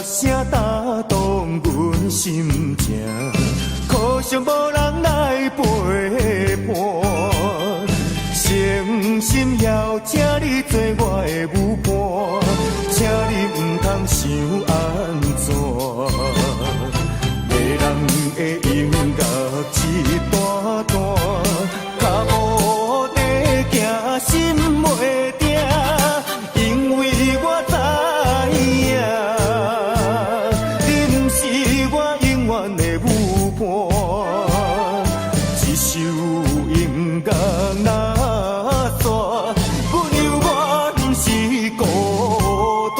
声打动阮心情，可惜无人来陪伴。诚心邀请你做我的舞伴，请你唔通想安怎。迷人的音乐一段段，脚步在行，心袂定，因为我知影，你不是我永远的舞伴。一首音乐若煞，阮犹原是孤单。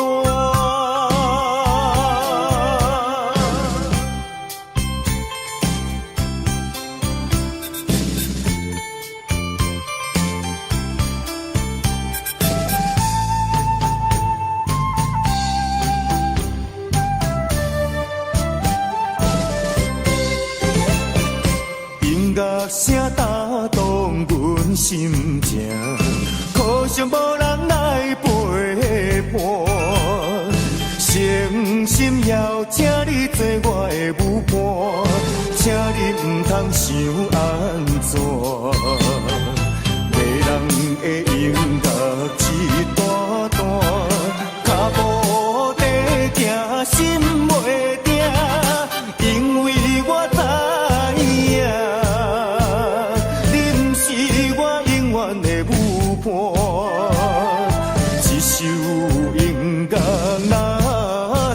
音乐声打动阮心情，可惜无人来陪伴。诚心邀请你做我的舞伴，请你唔通想安怎。迷人的音乐一段段，脚步在行，心袂定，因为我知影，你不是我永远的舞伴。一首音乐若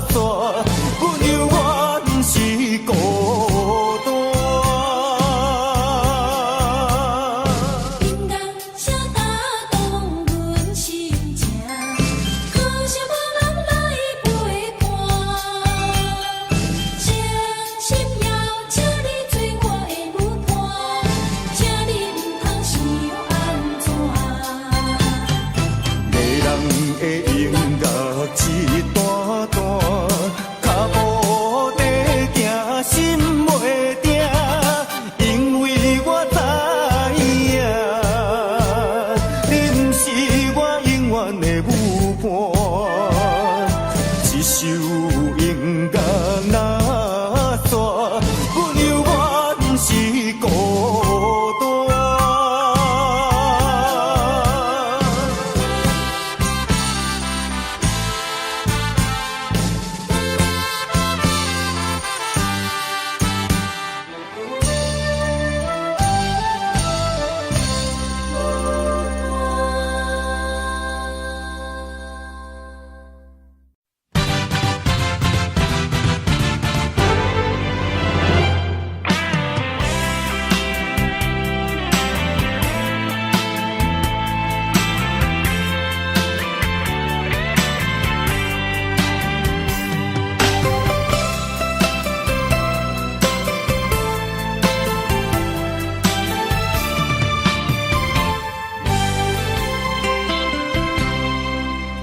煞，阮犹原是孤单。音乐声打动阮心情，可惜无人来陪伴。诚心邀请你做我的舞伴，请你唔通想安怎。迷人的音乐一段段，脚步在行，心袂定，因为我知影，你不是我永远的舞伴。一首音乐若煞，阮犹原是孤单。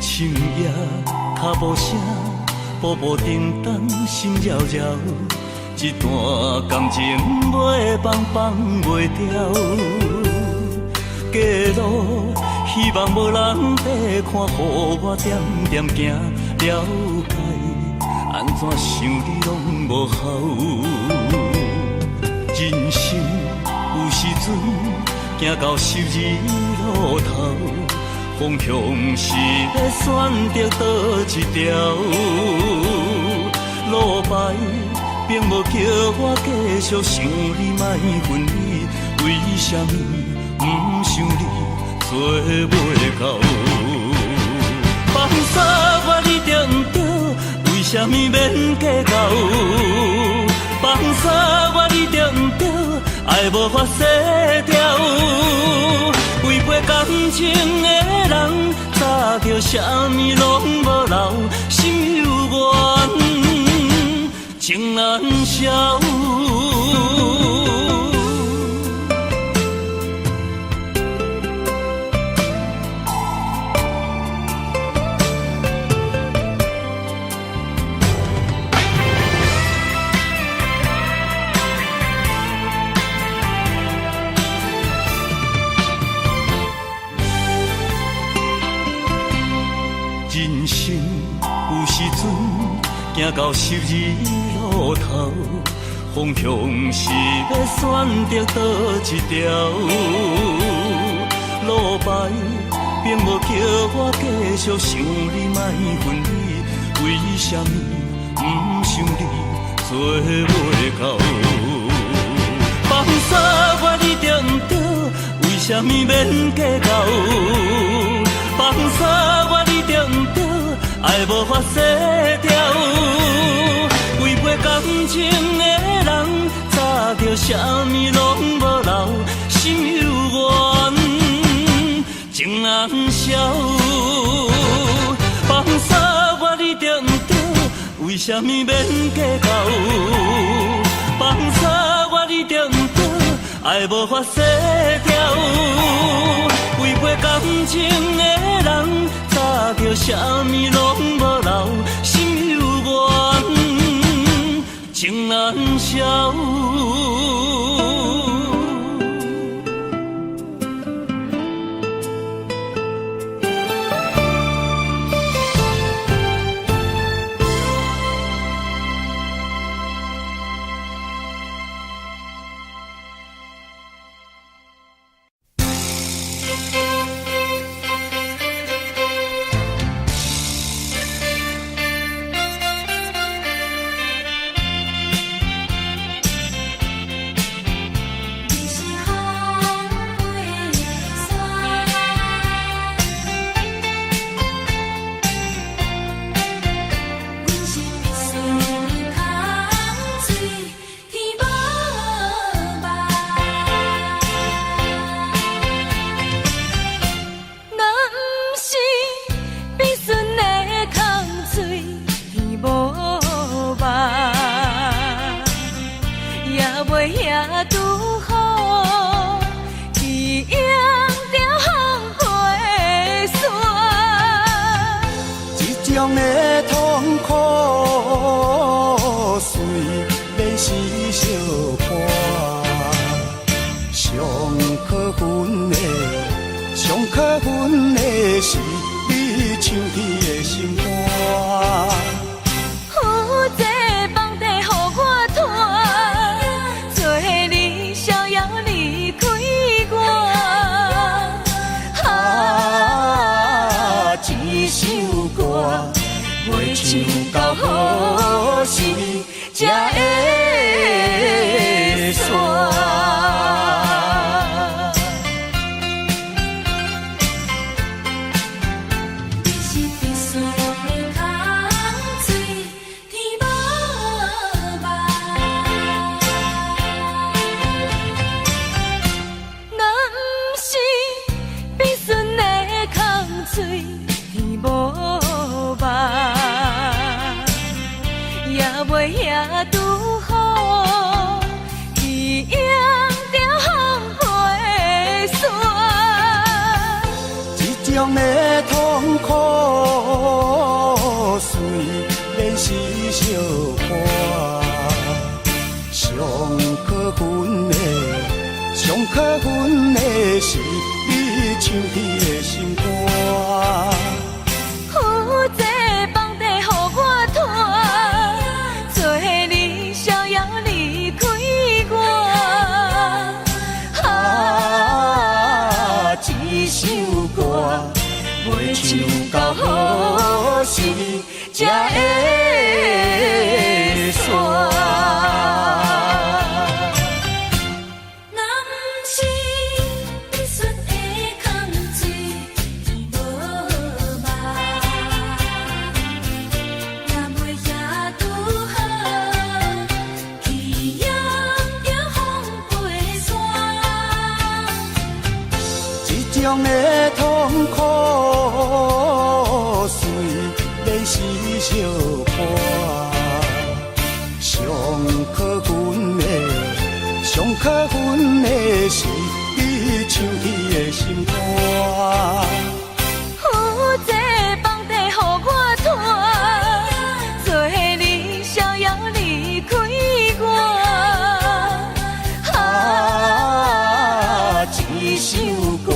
深夜脚步声，步步叮当，心绕绕，一段感情袂放放袂掉。街路希望无人在看，予我点点行，了解安怎想你拢无效。人生有时阵行到十字路头，方向是要选择倒一条，路牌并无叫我继续想你，莫分离，为什么不想你做袂到？放手我你对不对？为什么免计较？放手我你对不对？爱无法洗掉。违背感情的人，早叫什么拢无留，心有怨，情难消。人生有时阵行行到12路头，方向是要选择倒一条？路牌并无叫我继续想你莫分离，为什么不想你做袂到？放煞我你对不对？为什么免计较？放煞我你对不对？爱无法洗掉。违背感情的人，早着啥物拢无留，心犹原情难消。放煞我你对不对？为什么免计较？放煞我你对不对？爱无法洗掉。违背感情的人，早着啥物拢无留，心犹原情难消。种的痛苦随免是相伴，上可恨的是你唱起的心肝。有这房地予我拖，做你逍遥离开我。一首歌袂唱到何时才会煞？你是必须的空嘴，天无望。若不是必须的空嘴，天无望。也袂遐拄好，伊用着风飞沙。这种的痛苦随免是相伴，上可恨的是你唱起的心肝。有这房地予我拖，做你逍遥离开我。一首歌袂唱到何时才会煞？若不是必须的空嘴，天无望。也袂遐拄好，去迎着风飞沙。这种的痛苦随免是相伴，上可恨的是你唱起的心肝。有这房地予我拖，做你逍遥离开我。一首歌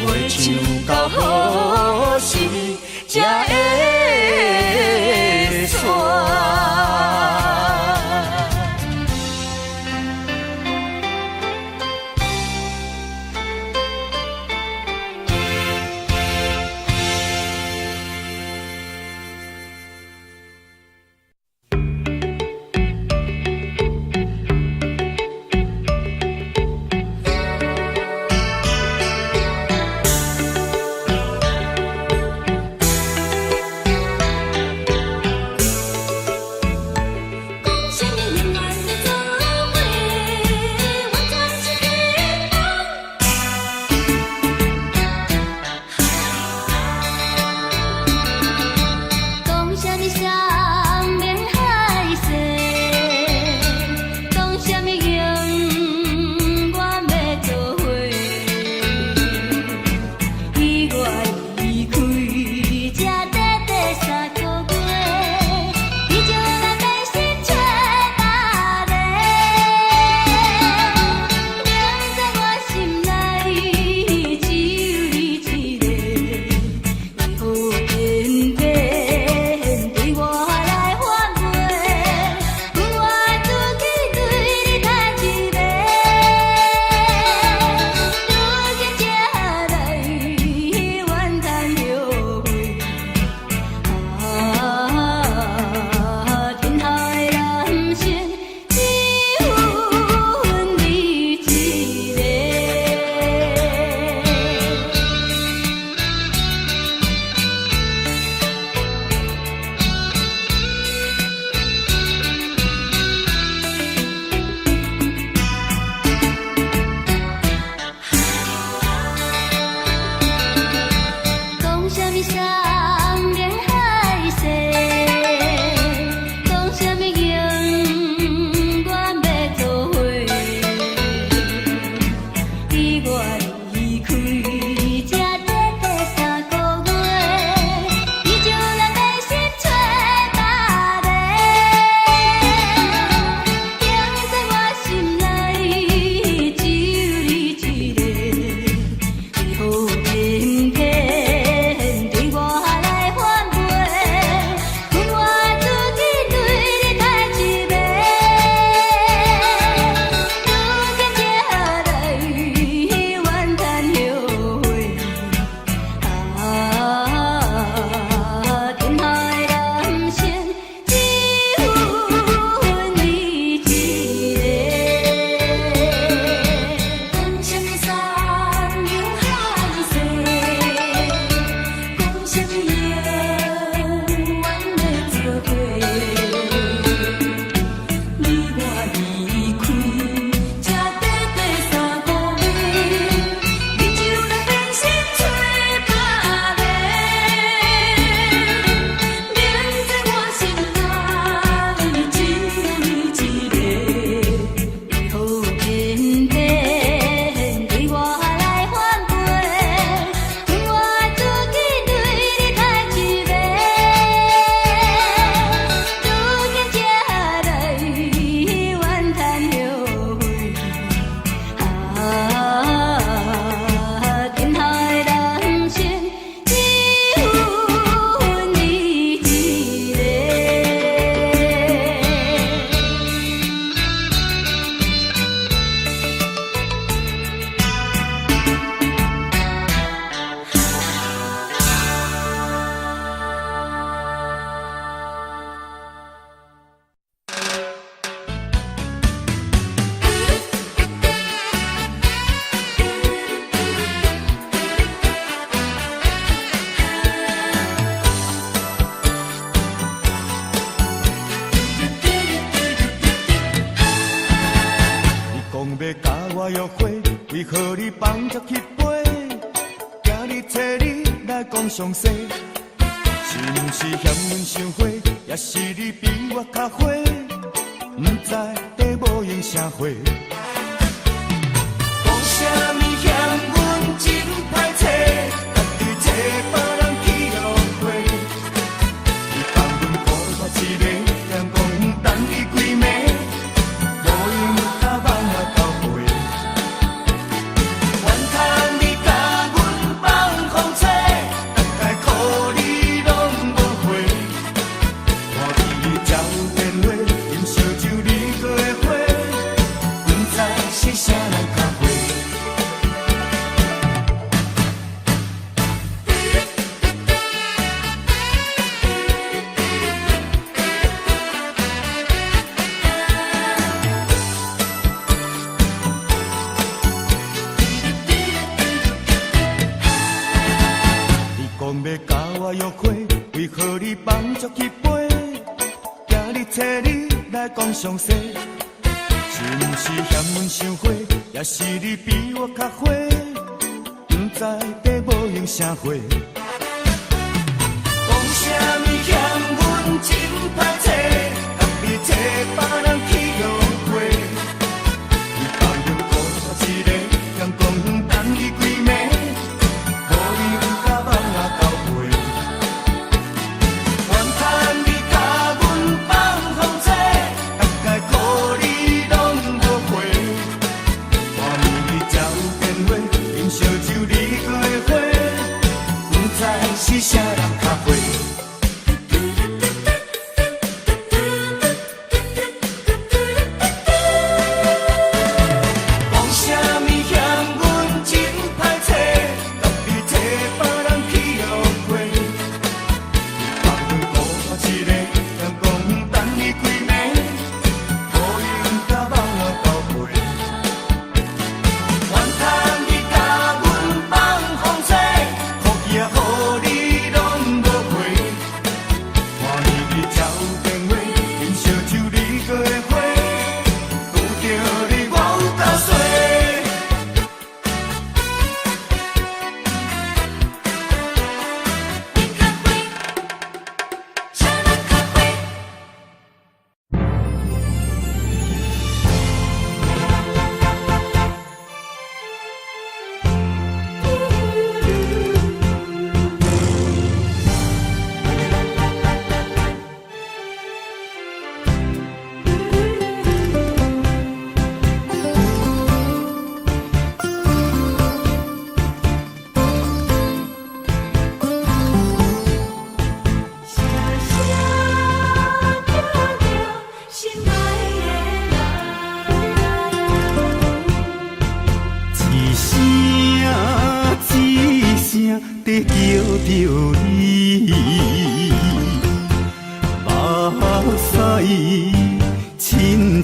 袂唱到何时才会煞？来讲详细，是毋是嫌阮伤花，也是你比我较花？不知在无用啥货，讲啥物嫌阮真歹找，家己找别人去约会。你放阮孤单一个，嫌讲等你几暝，无用甲梦啊交陪。怨叹你甲阮放风吹，大概苦你拢无回。看伊照电话，饮烧酒你过的花，不知是啥人较会。你讲要甲我约会，为何你放逐去飞？今日找你来讲详细，是毋是嫌阮伤花，也是你比我较花？不知在无用啥货，讲啥物嫌阮真歹找，家己找别人去约会。你放阮孤单一个，嫌讲等你几暝，无用甲梦啊交陪。怨叹你甲阮放风吹，大概苦你拢无回。看暝日照电话，饮烧酒你过的花，不知是啥人较会。讲啥物嫌阮真歹找，家己找别人去约会。放阮孤单一个，嫌讲等你几暝，无用甲梦啊交陪。怨叹你甲阮放风吹，苦气啊予你拢无回。看暝日照电话，饮烧酒你过的花，拄着你我有够衰。你较会，啥人较会？声声叫着心爱的人，一声一声地叫着你，目屎亲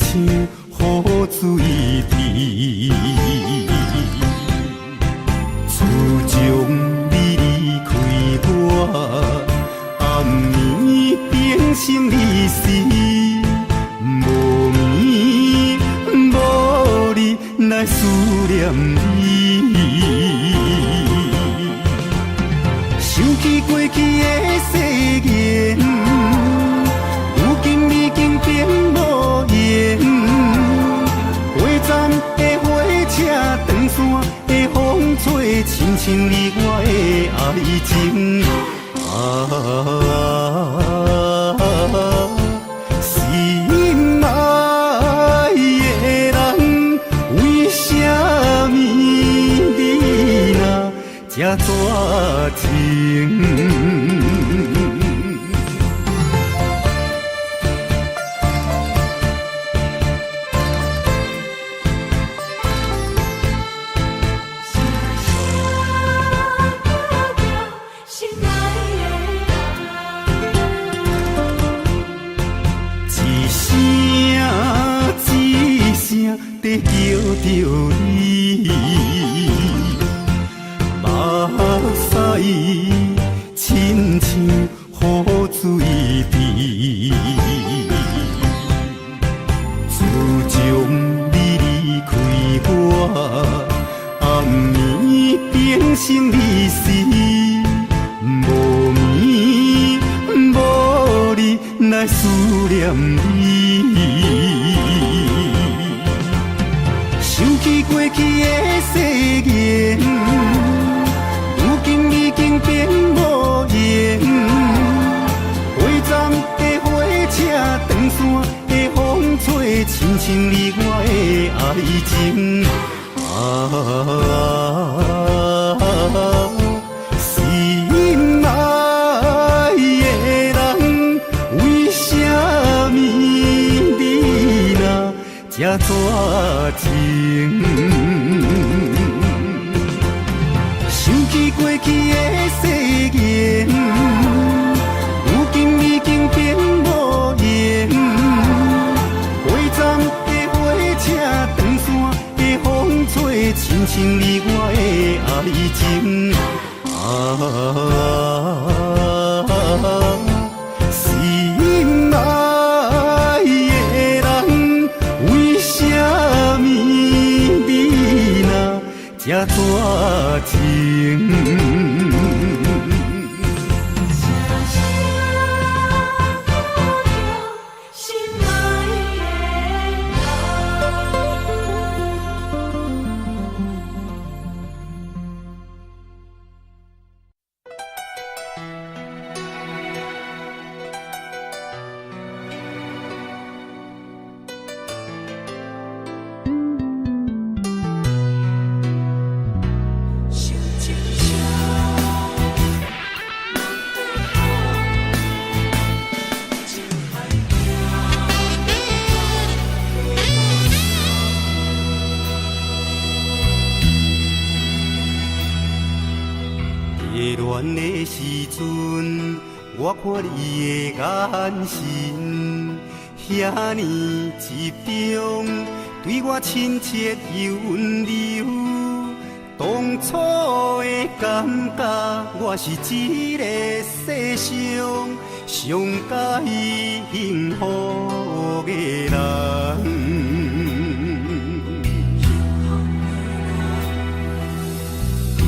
像雨水滴，自从你离开我，暗暝变心离死，无眠无日来思念你。想起过去的誓言，如今已经变无言。火站的火车，长线的风吹，亲像你我的爱情。心爱的人，为什么你若这绝情？心爱的人，一声一声地叫着你，目屎亲像雨水滴。自从你离开我，暗暝变成离死，来思念你。想起过去的誓言，如今已经变无缘。花站的火车，长线的风吹，亲像你我的爱情。心爱的人，为什么你若这绝情？想起过去的誓言，如今已经变无缘。花站的火车，长线的风吹，亲像你我的爱情。心爱的人，为什么你若这绝情？心爱的夜恋的时阵，我看你的眼神，遐尼集中，对我亲切又温柔。当初的感觉，我是一个世上上介幸福的人。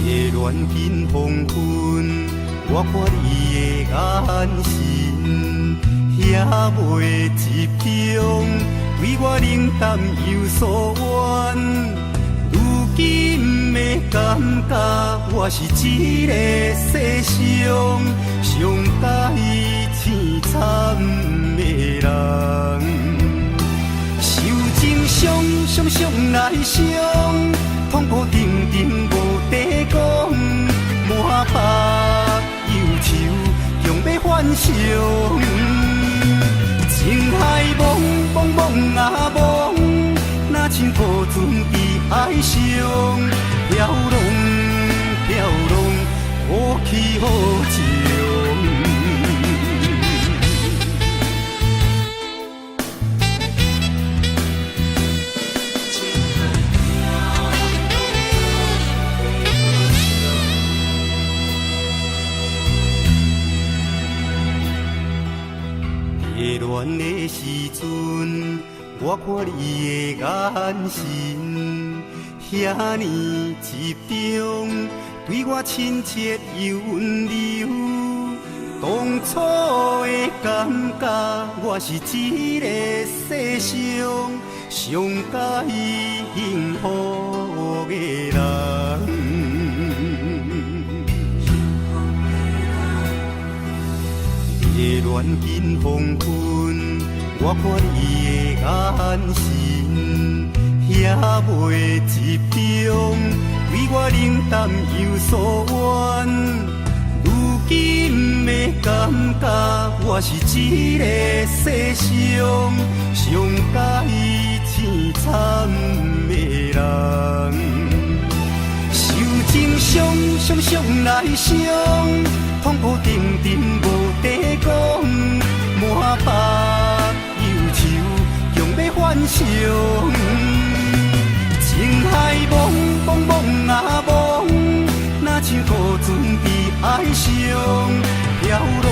夜恋近黄昏，我看你的眼神，遐袂集中，对我冷淡又疏远。如今的感觉，我是一个世上上介凄惨的人。受情伤来伤，痛苦沉无地讲，满腹忧愁强要反伤。情海茫茫，若像孤船伫海上，飘浪，好起好潮。夜恋的时阵，我看你的眼神，遐尼集中，对我亲切又温柔。当初的感觉，我是一个世上上介幸福的人。夜恋近黄昏，我看你的眼神，遐袂集中，对我冷淡又疏远。如今的感觉，我是一个世上上介凄惨的人。受情伤来伤，痛苦沉无地讲，满腹忧愁强要反伤。情海茫，若像孤船伫海上，飘浪，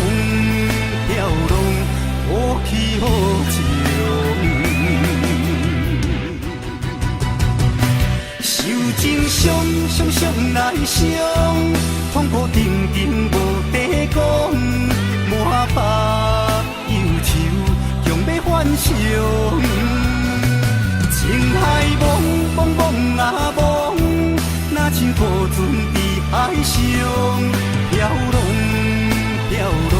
好起好潮。受情伤来伤，痛苦沉无地讲，满腹忧愁情海茫茫茫啊茫，若像孤船伫海上飘浪飘浪，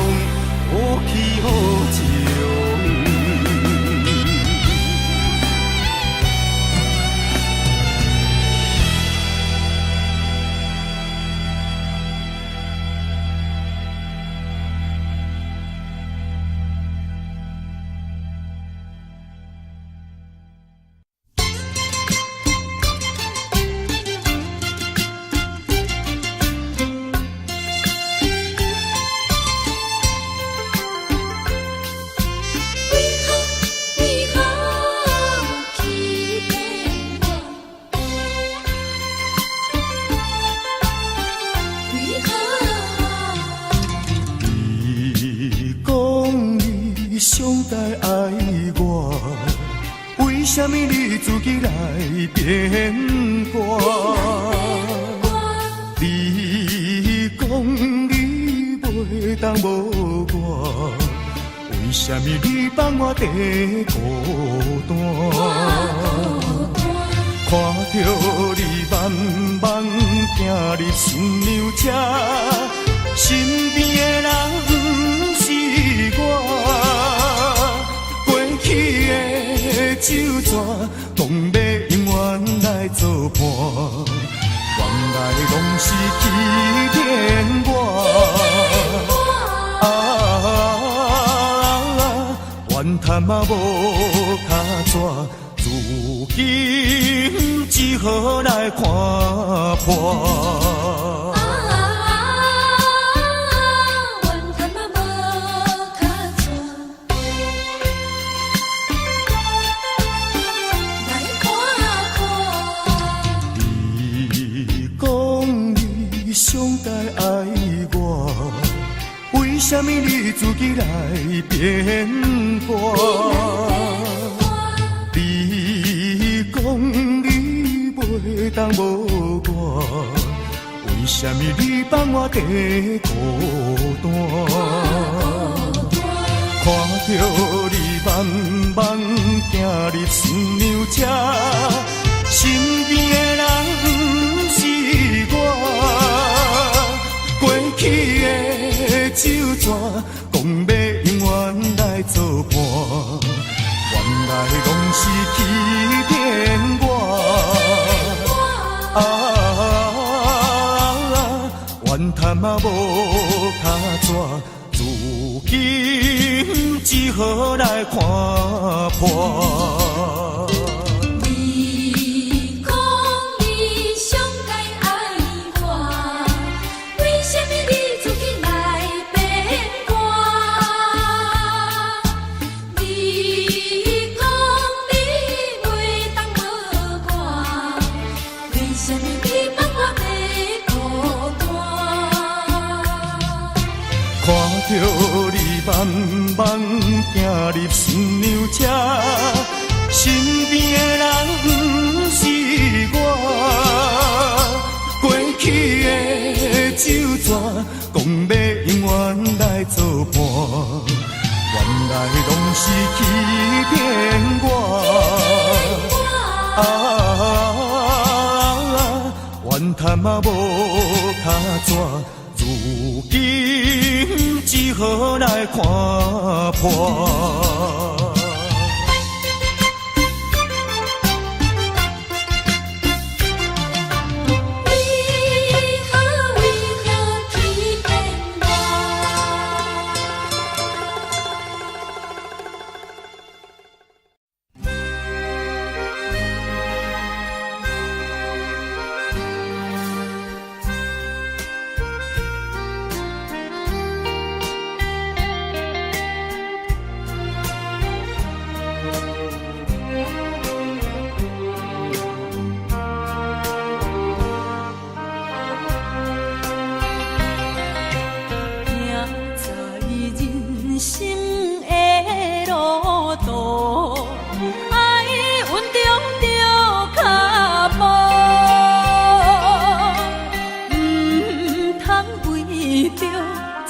好去好情。为什么你自己来变卦？你讲你袂当无我，为什么你放我在孤单？看着你慢慢行入新娘车，身边的人不是我，过去的酒泉，讲要永远来作伴，原来拢是欺骗我。怨叹嘛无卡纸，如今只好来看破。上该爱我，为什么你自己来变卦？你讲你袂当无我，为什么你放我在孤单？看着你慢慢行入新娘车，身边的人不是我。过去的酒泉，讲要永远来作伴，原来拢是欺骗我。怨叹嘛无卡纸，如今只好来看破。看着你慢慢行入新娘车，身边的人不是我。过去的酒泉，讲要永远来作伴，原来拢是欺骗我。怨叹嘛无卡纸，如今只好来看破。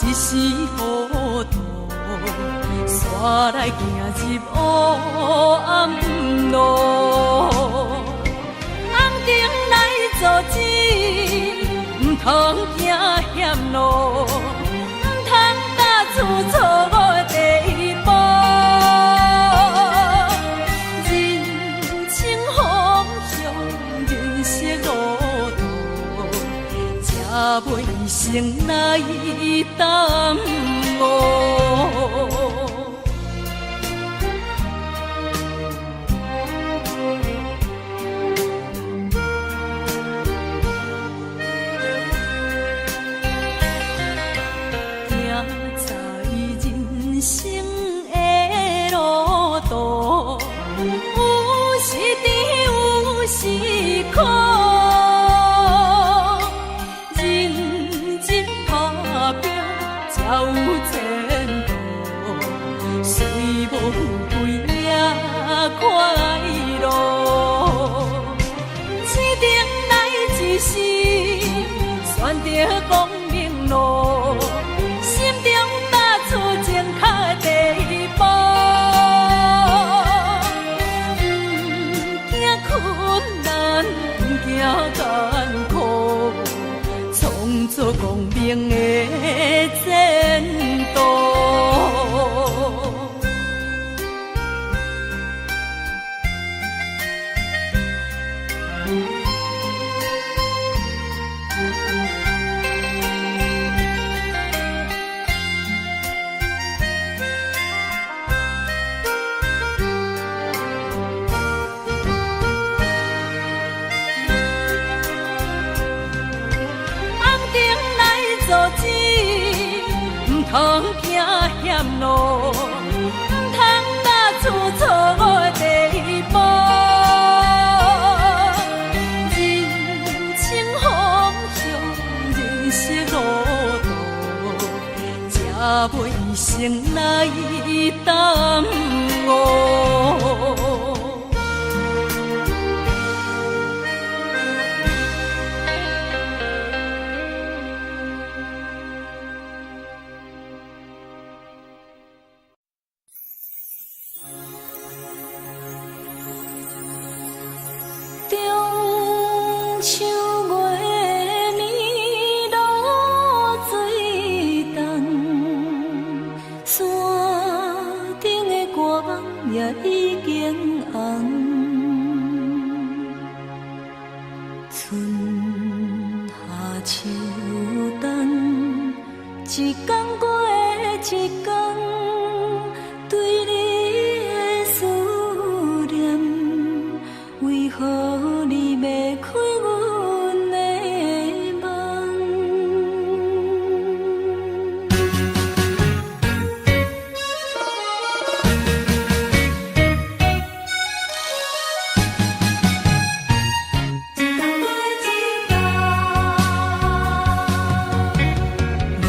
一时糊涂，煞我来行入黑暗路，红灯来阻止，唔通行险路，唔通踏出错误的第一步。人生方向，人生路途，才袂一生来耽误。人生的路途，有时甜，有时苦，认真打拼才有前途，虽无富贵也快乐。一定来一时，选择光明路，心中踏出正确的第一步。不惊困难，不惊艰苦，创造光明的前途。唔通行险路，唔通踏出错误的第一步。人生方向，人生路途，才袂一生来耽误。中秋月暝露水重，山顶的歌网也已经红。春夏秋冬，一天过一天，对你的思念，为何你要开阮的梦？无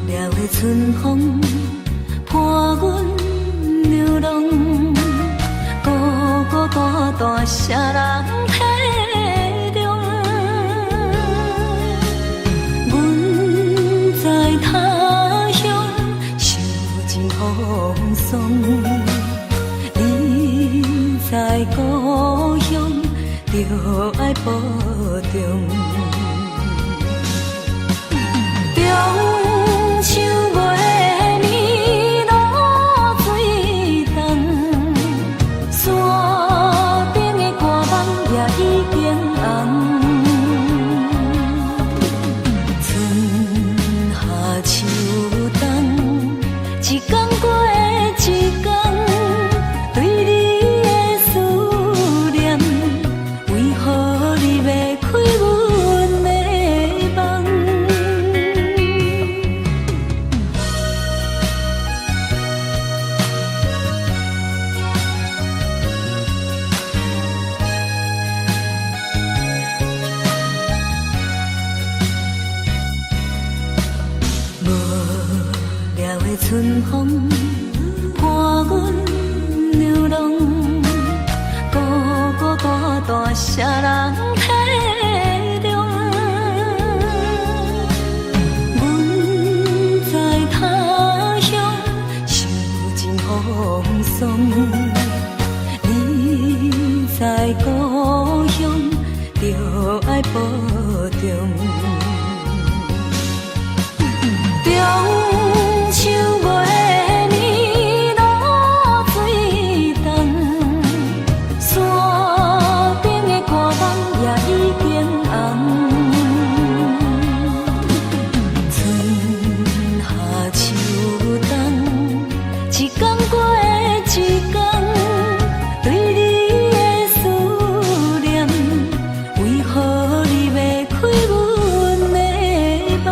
聊的春风伴阮流浪，孤孤单单啥人体中？阮在他乡受尽风霜，你在故乡就爱保重。中秋月暝露水重，山顶的歌网也已经红。春夏秋冬，一天过一天，对你的思念，为何你要开阮的梦？无聊的春风伴阮流浪，孤孤单单啥人体中？阮在他乡受中秋月暝露水重，山顶的歌梦也已经红。春夏秋冬，一天过一天，对你的思念，为何你要开阮的梦？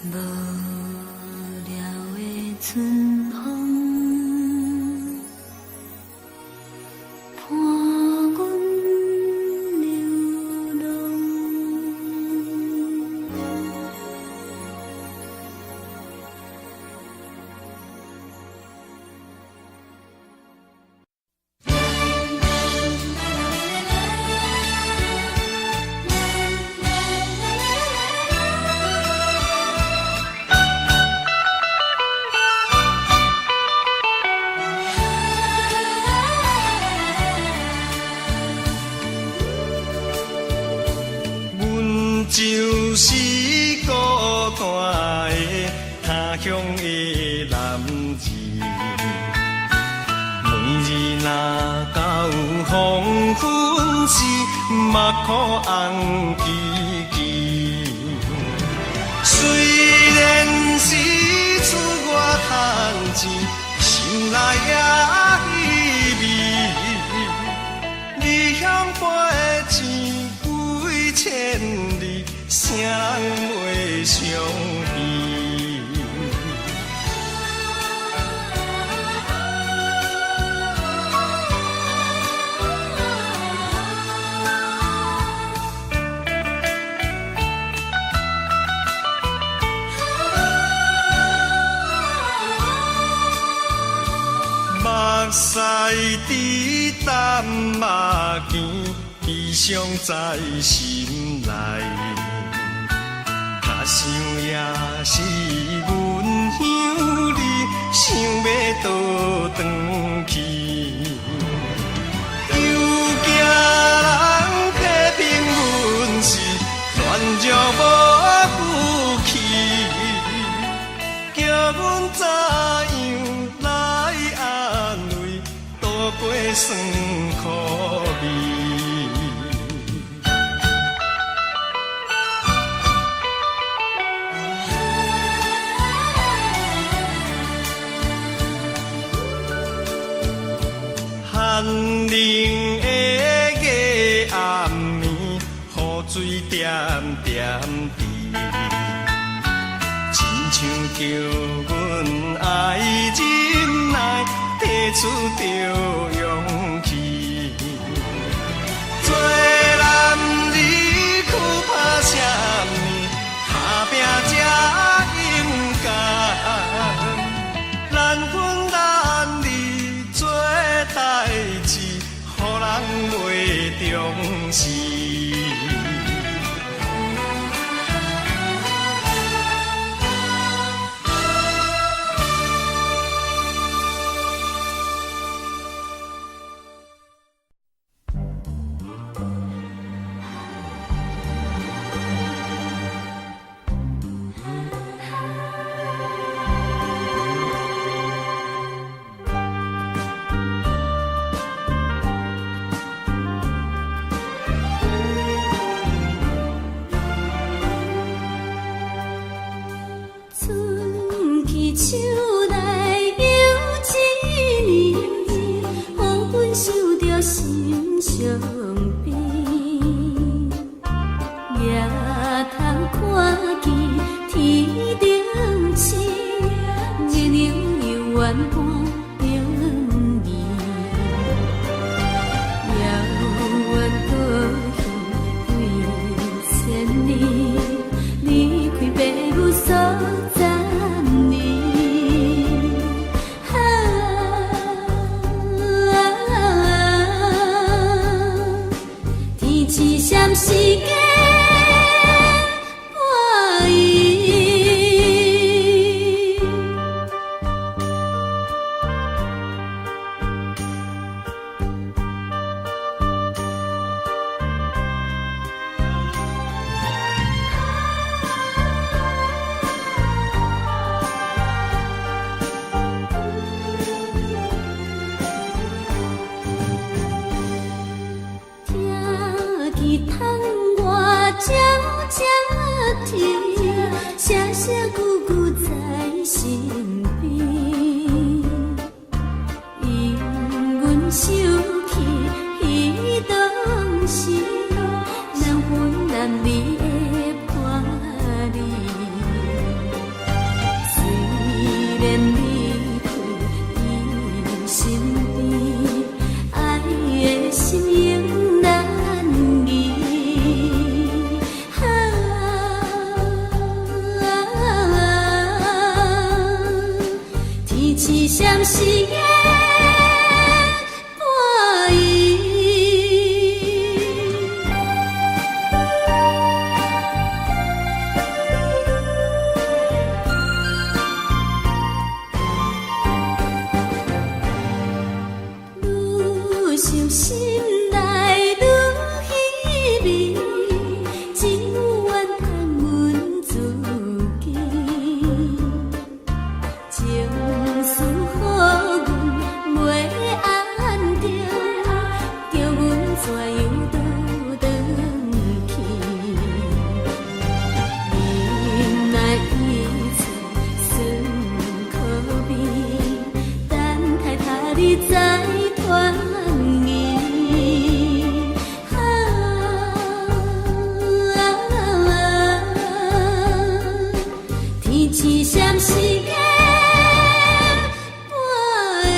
无聊的春风，伴阮流浪。阮就是孤单的他乡的男儿，每日若到黄昏时，目眶红记记。虽然是出外趁钱，心内也稀微。离乡背井几千里，谁人袂相依？目屎滴淡目镜，悲伤在心内。较想也是阮乡里，想要倒转去。又惊人批评阮是软弱无骨气，叫阮怎样来安慰，渡过酸苦味。寒冷的夜暗暝，雨水点点滴，亲像叫阮爱忍耐，提出着勇气。做男儿去打什么，打拼才勇敢。难分难离做代志，予人袂重视。春去秋来又一年，予阮受着心伤悲。夜通看见天顶星，月亮又圆半明暝。遥远故乡几千里，离开父母所在。时间半移，朝朝啼，声声句句在心边。因阮想起彼当时，难分难离的伴侣。虽然离开伊身边，爱的心永难移。天气闪时的伴伊。愈想心内愈稀微，只愿通阮自己。情思予阮袂安定，叫阮怎样倒转去？忍耐彼此酸可味，等待他日再团圆。天气闪时的伴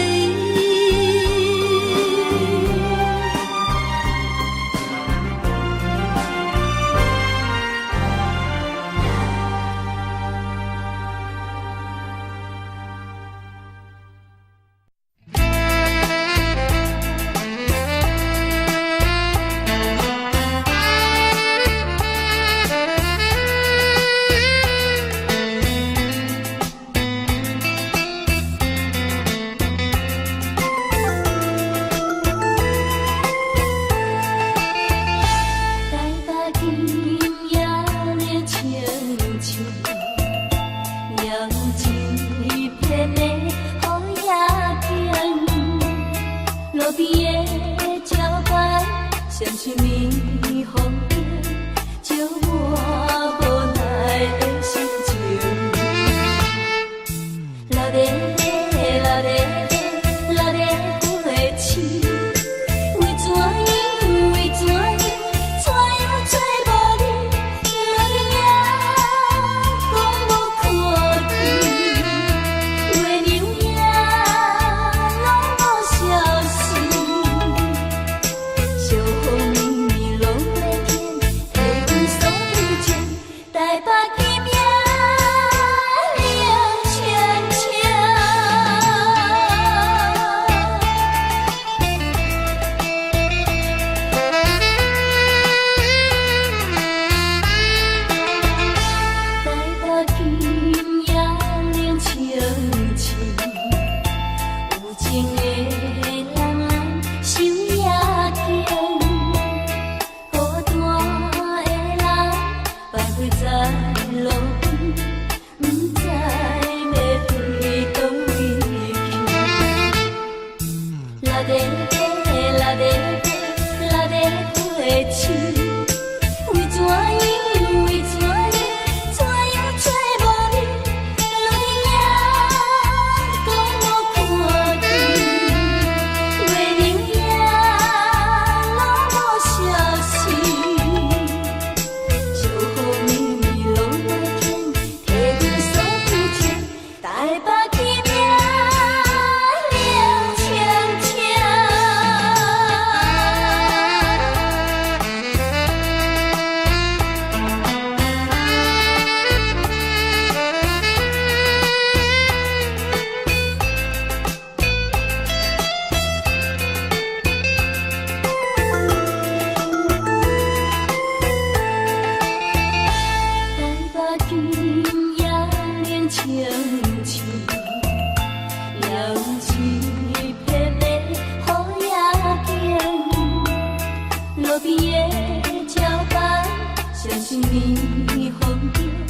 伊。路边的鸟班，相信霓虹灯。